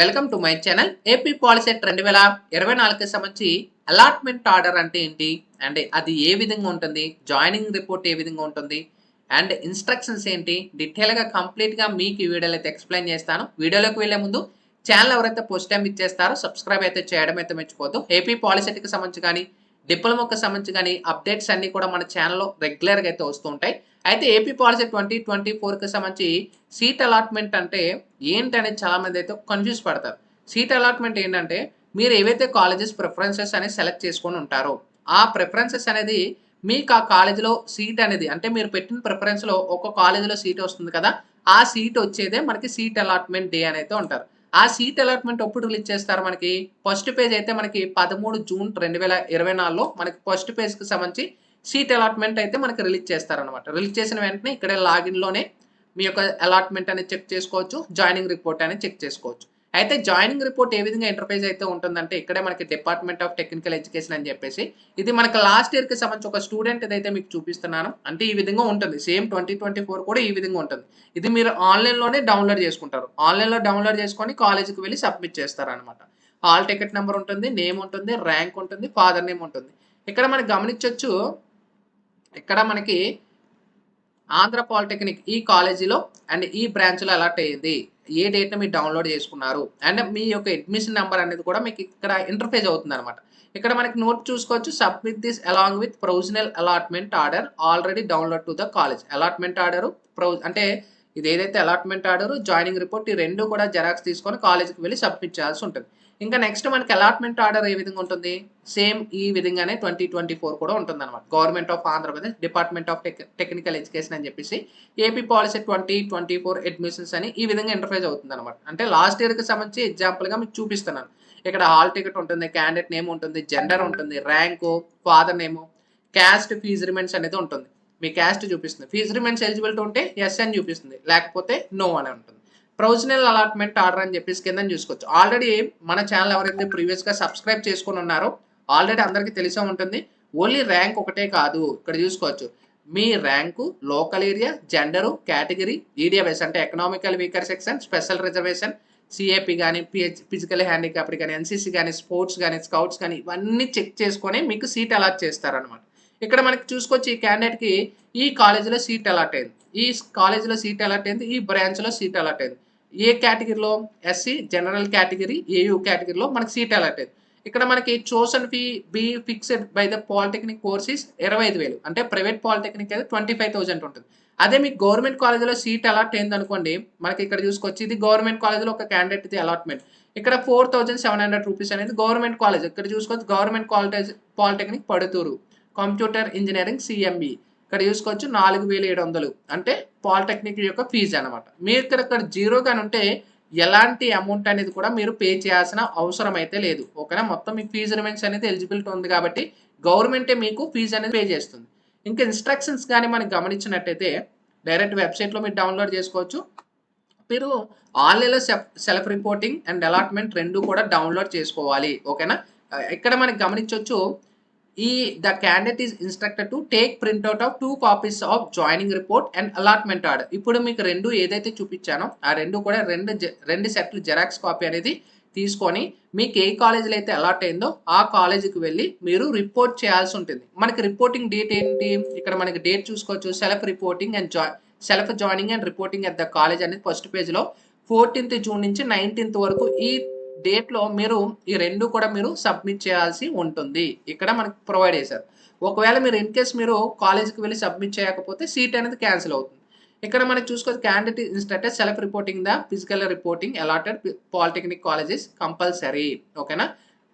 Welcome to my channel. AP polycet 2024కి సంబంధించి allotment order అంటే ఏంటి, అండ్ అది ఏ విధంగా ఉంటుంది, జాయినింగ్ రిపోర్ట్ ఏ విధంగా ఉంటుంది, అండ్ ఇన్స్ట్రక్షన్స్ ఏంటి, డీటెయిల్గా కంప్లీట్గా మీకు ఈ వీడియోలో అయితే ఎక్స్ప్లెయిన్ చేస్తాను. వీడియోలోకి వెళ్ళే ముందు ఛానల్ ఎవరైతే ఫస్ట్ టైం ఇచ్చేస్తారో సబ్స్క్రైబ్ అయితే చేయడం అయితే మర్చిపోద్దు. ఏపీ పాలిసెట్కి సంబంధించి కానీ డిప్లొమాకి సంబంధించి కానీ అప్డేట్స్ అన్ని కూడా మన ఛానల్లో రెగ్యులర్గా అయితే వస్తూ ఉంటాయి. అయితే ఏపీ పాలసీ 2024కి సంబంధించి సీట్ అలాట్మెంట్ అంటే ఏంటనేది చాలా మంది అయితే కన్ఫ్యూజ్ పడతారు. సీట్ అలాట్మెంట్ ఏంటంటే మీరు ఏవైతే కాలేజెస్ ప్రిఫరెన్సెస్ అనేది సెలెక్ట్ చేసుకొని ఉంటారో ఆ ప్రిఫరెన్సెస్ అనేది మీకు ఆ కాలేజీలో సీట్ అనేది అంటే మీరు పెట్టిన ప్రిఫరెన్స్లో ఒక కాలేజీలో సీట్ వస్తుంది కదా, ఆ సీట్ వచ్చేదే మనకి సీట్ అలాట్మెంట్ డే అని అయితే ఉంటారు. ఆ సీట్ అలాట్మెంట్ ఎప్పుడు రిలీజ్ చేస్తారు? మనకి ఫస్ట్ పేజ్ అయితే మనకి 13 జూన్ 2024లో మనకి ఫస్ట్ పేజ్కి సంబంధించి సీట్ అలాట్మెంట్ అయితే మనకి రిలీజ్ చేస్తారనమాట. రిలీజ్ చేసిన వెంటనే ఇక్కడే లాగిన్లోనే మీ యొక్క అలాట్మెంట్ అనేది చెక్ చేసుకోవచ్చు, జాయినింగ్ రిపోర్ట్ అనేది చెక్ చేసుకోవచ్చు. అయితే జాయినింగ్ రిపోర్ట్ ఏ విధంగా ఇంటర్ఫేస్ అయితే ఉంటుందంటే ఇక్కడే మనకి డిపార్ట్మెంట్ ఆఫ్ టెక్నికల్ ఎడ్యుకేషన్ అని చెప్పేసి ఇది మనకి లాస్ట్ ఇయర్కి సంబంధించి ఒక స్టూడెంట్ ఏదైతే మీకు చూపిస్తున్నాను అంటే ఈ విధంగా ఉంటుంది. సేమ్ 2024 కూడా ఈ విధంగా ఉంటుంది. ఇది మీరు ఆన్లైన్లోనే డౌన్లోడ్ చేసుకుంటారు. ఆన్లైన్లో డౌన్లోడ్ చేసుకొని కాలేజీకి వెళ్ళి సబ్మిట్ చేస్తారనమాట. హాల్ టికెట్ నెంబర్ ఉంటుంది, నేమ్ ఉంటుంది, ర్యాంక్ ఉంటుంది, ఫాదర్ నేమ్ ఉంటుంది. ఇక్కడ మనకి గమనించవచ్చు, ఇక్కడ మనకి ఆంధ్ర పాలిటెక్నిక్ ఈ కాలేజీలో అండ్ ఈ బ్రాంచ్లో అలాట్ అయ్యింది, ఏ డేట్ని మీరు డౌన్లోడ్ చేసుకున్నారు అండ్ మీ యొక్క అడ్మిషన్ నెంబర్ అనేది కూడా మీకు ఇక్కడ ఇంటర్ఫేస్ అవుతుంది అనమాట. ఇక్కడ మనకి నోట్ చూసుకోవచ్చు, submit this along with provisional allotment order already download to the college. Allotment order అంటే ఇది ఏదైతే అలాట్మెంట్ ఆర్డర్ జాయినింగ్ రిపోర్ట్ ఈ రెండు కూడా జెరాక్స్ తీసుకొని కాలేజీకి వెళ్ళి సబ్మిట్ చేయాల్సి ఉంటుంది. ఇంకా నెక్స్ట్ మనకి అలాట్మెంట్ ఆర్డర్ ఏ విధంగా ఉంటుంది, సేమ్ ఈ విధంగానే 2024 కూడా ఉంటుంది అనమాట. Government of Andhra Pradesh department of technical education అని చెప్పేసి ఏపీ పాలసీ 2024 అడ్మిషన్స్ అని ఈ విధంగా ఇంటర్ఫేస్ అవుతుంది అనమాట. అంటే లాస్ట్ ఇయర్కి సంబంధించి ఎగ్జాంపుల్గా మీకు చూపిస్తున్నాను. ఇక్కడ హాల్ టికెట్ ఉంటుంది, క్యాండిడేట్ నేమ్ ఉంటుంది, జెండర్ ఉంటుంది, rank, father name, caste, fee reimbursements అనేది ఉంటుంది. మీ క్యాస్ట్ చూపిస్తుంది, ఫీజు రిమెంట్స్ ఎలిజిబిలిటీ ఉంటే ఎస్ అని చూపిస్తుంది, లేకపోతే నో అని ఉంటుంది. ప్రొవిజనల్ అలాట్మెంట్ ఆర్డర్ అని చెప్పేసి కింద చూసుకోవచ్చు. ఆల్రెడీ మన ఛానల్ ఎవరైతే ప్రీవియస్గా సబ్స్క్రైబ్ చేసుకుని ఉన్నారో ఆల్రెడీ అందరికీ తెలిసే ఉంటుంది. ఓన్లీ ర్యాంక్ ఒకటే కాదు, ఇక్కడ చూసుకోవచ్చు మీ rank, local area, gender, category, ఈడిఎఫ్ఎస్ అంటే economical weaker section, special reservation, CAP కానీ, ఫిజికల్ హ్యాండిక్యాప్డ్ కానీ, ఎన్సీసీ కానీ, స్పోర్ట్స్ కానీ, స్కౌట్స్ కానీ ఇవన్నీ చెక్ చేసుకొని మీకు సీట్ అలాట్ చేస్తారనమాట. ఇక్కడ మనకి చూసుకోవచ్చు ఈ క్యాండిడేట్కి ఈ కాలేజీలో సీట్ అలాట్ అయింది, ఈ కాలేజీలో సీట్ అలాట్ అయింది, ఈ బ్రాంచ్లో సీట్ అలాట్ అయింది. ఏ కేటగిరీలో? ఎస్సీ జనరల్ కేటగిరీ, ఏయూ కేటగిరీలో మనకి సీట్ అలాట్ అయింది. ఇక్కడ మనకి chosen fee be fixed by the polytechnic courses 25,000 అంటే ప్రైవేట్ పాలిటెక్నిక్ అయితే 25,000 ఉంటుంది. అదే మీకు గవర్నమెంట్ కాలేజీలో సీట్ అలాట్ అయింది అనుకోండి, మనకి ఇక్కడ చూసుకోవచ్చు ఇది గవర్నమెంట్ కాలేజీలో ఒక క్యాండిడేట్ ఇది అలాట్మెంట్. ఇక్కడ 4,700 రూపీస్ అనేది గవర్నమెంట్ కాలేజ్. ఇక్కడ చూసుకోవచ్చు గవర్నమెంట్ కాలేజ్ పాలిటెక్నిక్ పడుతూరు కంప్యూటర్ ఇంజనీరింగ్ సిఎంబి. ఇక్కడ చూసుకోవచ్చు 4,700 అంటే పాలిటెక్నిక్ యొక్క ఫీజు అనమాట. మీరు ఇక్కడ జీరో కానీ ఉంటే ఎలాంటి అమౌంట్ అనేది కూడా మీరు పే చేయాల్సిన అవసరం అయితే లేదు. ఓకేనా, మొత్తం మీకు ఫీజు రిమెంట్స్ అనేది ఎలిజిబిలిటీ ఉంది కాబట్టి గవర్నమెంటే మీకు ఫీజు అనేది పే చేస్తుంది. ఇంకా ఇన్స్ట్రక్షన్స్ కానీ మనకి గమనించినట్టయితే డైరెక్ట్ వెబ్సైట్లో మీరు డౌన్లోడ్ చేసుకోవచ్చు. మీరు ఆన్లైన్లో సెల్ఫ్ రిపోర్టింగ్ అండ్ అలాట్మెంట్ రెండు కూడా డౌన్లోడ్ చేసుకోవాలి. ఓకేనా, ఇక్కడ మనకి గమనించవచ్చు the candidate is instructed to take printout of 2 copies of joining report and allotment order. ఇప్పుడు మీకు రెండు ఏదైతే చూపించానో ఆ రెండు కూడా రెండు సెట్లు జెరాక్స్ కాపీ అనేది తీసుకొని మీకు ఏ కాలేజీలో అయితే అలాట్ అయిందో ఆ కాలేజీకి వెళ్ళి మీరు రిపోర్ట్ చేయాల్సి ఉంటుంది. మనకి రిపోర్టింగ్ డేట్ ఏంటి, ఇక్కడ మనకి డేట్ చూసుకోవచ్చు, self reporting and self joining and reporting at the college అనేది ఫస్ట్ పేజ్లో 14th జూన్ నుంచి 19th వరకు ఈ డేట్లో మీరు ఈ రెండు కూడా మీరు సబ్మిట్ చేయాల్సి ఉంటుంది. ఇక్కడ మనకి ప్రొవైడ్ చేశారు. ఒకవేళ మీరు ఇన్ కేస్ మీరు కాలేజీకి వెళ్ళి సబ్మిట్ చేయకపోతే సీట్ అనేది క్యాన్సిల్ అవుతుంది. ఇక్కడ మనకి చూసుకోవచ్చు candidate instructor self reporting the physical reporting allotted polytechnic colleges compulsory. ఓకేనా,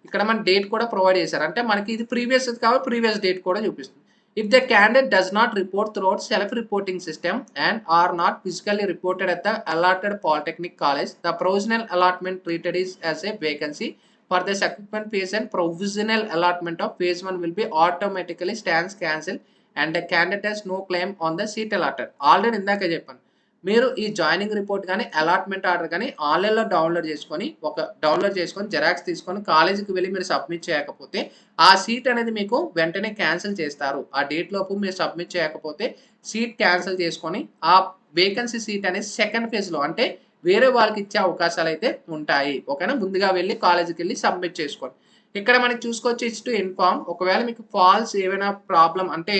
ఇక్కడ మన డేట్ కూడా ప్రొవైడ్ చేశారు. అంటే మనకి ఇది ప్రీవియస్ కాబట్టి ప్రీవియస్ డేట్ కూడా చూపిస్తుంది. If the candidate does not report throughout self-reporting system and are not physically reported at the allotted polytechnic college, the provisional allotment treated as a vacancy. For the subsequent phase and provisional allotment of phase 1 will be automatically stands cancelled and the candidate has no claim on the seat allotted. Already ఇందాక చెప్పాను, మీరు ఈ joining report కానీ allotment order కానీ ఆన్లైన్లో download చేసుకొని xerox తీసుకొని కాలేజీకి వెళ్ళి మీరు సబ్మిట్ చేయకపోతే ఆ సీట్ అనేది మీకు వెంటనే క్యాన్సిల్ చేస్తారు. ఆ డేట్ లోపు మీరు సబ్మిట్ చేయకపోతే సీట్ క్యాన్సిల్ చేసుకొని ఆ వేకెన్సీ సీట్ అనేది సెకండ్ ఫేజ్లో అంటే వేరే వాళ్ళకి ఇచ్చే అవకాశాలు అయితే ఉంటాయి. ఓకేనా, ముందుగా వెళ్ళి కాలేజీకి వెళ్ళి సబ్మిట్ చేసుకోండి. ఇక్కడ మనకి చూసుకోవచ్చు ఇట్స్ టు ఇన్ఫార్మ్, ఒకవేళ మీకు ఫాల్స్ ఏమైనా ప్రాబ్లం అంటే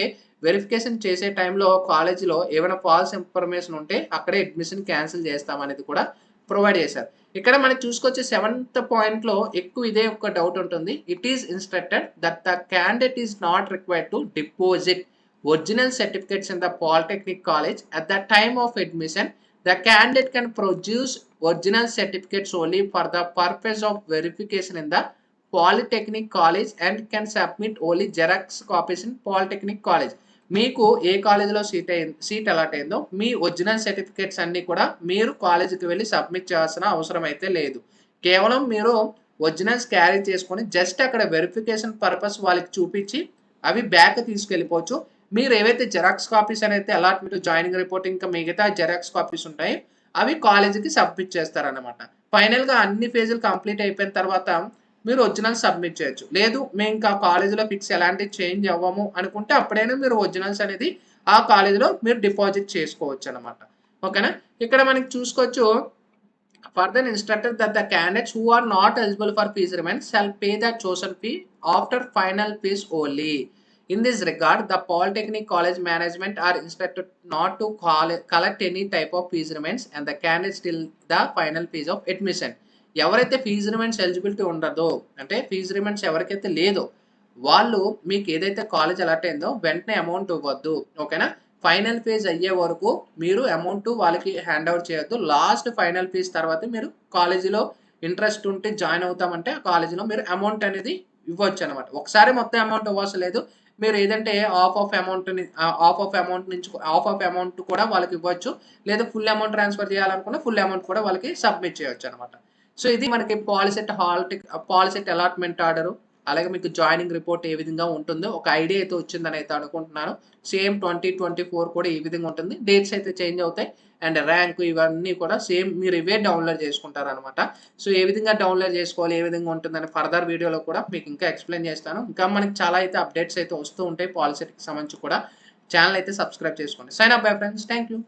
వెరిఫికేషన్ చేసే టైంలో కాలేజీలో ఏమైనా ఫాల్స్ ఇన్ఫర్మేషన్ ఉంటే అక్కడే అడ్మిషన్ క్యాన్సిల్ చేస్తామనేది కూడా ప్రొవైడ్ చేశారు. ఇక్కడ మనకి చూసుకోవచ్చు 7th పాయింట్లో ఎక్కువ ఇదే ఒక డౌట్ ఉంటుంది. It is instructed that the candidate is not required to deposit original certificates in the polytechnic college at the time of admission. The candidate can produce original certificates only for the purpose of verification in the Polytechnic College and can submit only Xerox copies in Polytechnic College. మీకు ఏ కాలేజీలో seat allot అయిందో మీ original certificates అన్నీ కూడా మీరు కాలేజీకి వెళ్ళి submit చేయాల్సిన అవసరం అయితే లేదు. కేవలం మీరు ఒరిజినల్స్ క్యారీ చేసుకొని జస్ట్ అక్కడ వెరిఫికేషన్ పర్పస్ వాళ్ళకి చూపించి అవి బ్యాక్ తీసుకెళ్ళిపోవచ్చు. మీరు ఏవైతే జెరాక్స్ కాపీస్ అనేది అలాట్మెంట్ జాయినింగ్ రిపోర్ట్ ఇంకా మిగతా జెరాక్స్ కాపీస్ ఉంటాయి అవి కాలేజీకి సబ్మిట్ చేస్తారనమాట. ఫైనల్గా అన్ని ఫేజులు కంప్లీట్ అయిపోయిన తర్వాత మీరు ఒరిజినల్స్ సబ్మిట్ చేయొచ్చు. లేదు మేము ఇంకా కాలేజీలో ఫిక్స్ ఎలాంటి చేంజ్ అవ్వము అనుకుంటే అప్పుడైనా మీరు ఒరిజినల్స్ అనేది ఆ కాలేజీలో మీరు డిపాజిట్ చేసుకోవచ్చు అనమాట. ఓకేనా, ఇక్కడ మనకి చూసుకోవచ్చు further instructed that the candidates who are not eligible for fees remains shall pay the chosen fee after final fees only. In this regard, the Polytechnic College management are instructed not to collect any type of fees remains and the candidates till the final fees of admission. ఎవరైతే fee remains eligibility ఉండదో అంటే fee remains ఎవరికైతే లేదో వాళ్ళు మీకు ఏదైతే college allot అయిందో వెంటనే అమౌంట్ ఇవ్వద్దు. ఓకేనా, ఫైనల్ ఫేజ్ అయ్యే వరకు మీరు అమౌంట్ వాళ్ళకి హ్యాండ్ ఓవర్ చేయొద్దు. లాస్ట్ ఫైనల్ ఫీజ్ తర్వాత మీరు కాలేజీలో ఇంట్రెస్ట్ ఉంటే జాయిన్ అవుతామంటే ఆ కాలేజీలో మీరు అమౌంట్ అనేది ఇవ్వచ్చు అనమాట. ఒకసారి మొత్తం అమౌంట్ ఇవ్వాల్సి లేదు. మీరు ఏదంటే హాఫ్ ఆఫ్ అమౌంట్ కూడా వాళ్ళకి ఇవ్వచ్చు. లేదా ఫుల్ అమౌంట్ ట్రాన్స్ఫర్ చేయాలనుకున్న ఫుల్ అమౌంట్ కూడా వాళ్ళకి సబ్మిట్ చేయొచ్చు అనమాట. సో ఇది మనకి పాలిసెట్ అలాట్మెంట్ ఆర్డరు, అలాగే మీకు జాయినింగ్ రిపోర్ట్ ఏ విధంగా ఉంటుందో ఒక ఐడియా అయితే వచ్చిందని అయితే అనుకుంటున్నాను. సేమ్ 2024 కూడా ఈ విధంగా ఉంటుంది. డేట్స్ అయితే చేంజ్ అవుతాయి అండ్ ర్యాంక్ ఇవన్నీ కూడా సేమ్ మీరు ఇవే డౌన్లోడ్ చేసుకుంటారు అనమాట. సో ఏ విధంగా డౌన్లోడ్ చేసుకోవాలి, ఏ విధంగా ఉంటుందని ఫర్దర్ వీడియోలో కూడా మీకు ఇంకా ఎక్స్ప్లెయిన్ చేస్తాను. ఇంకా మనకి చాలా అయితే అప్డేట్స్ అయితే వస్తూ ఉంటాయి పాలిసెట్కి సంబంధించి కూడా. ఛానల్ అయితే సబ్స్క్రైబ్ చేసుకోండి. Sign up bye friends, thank you.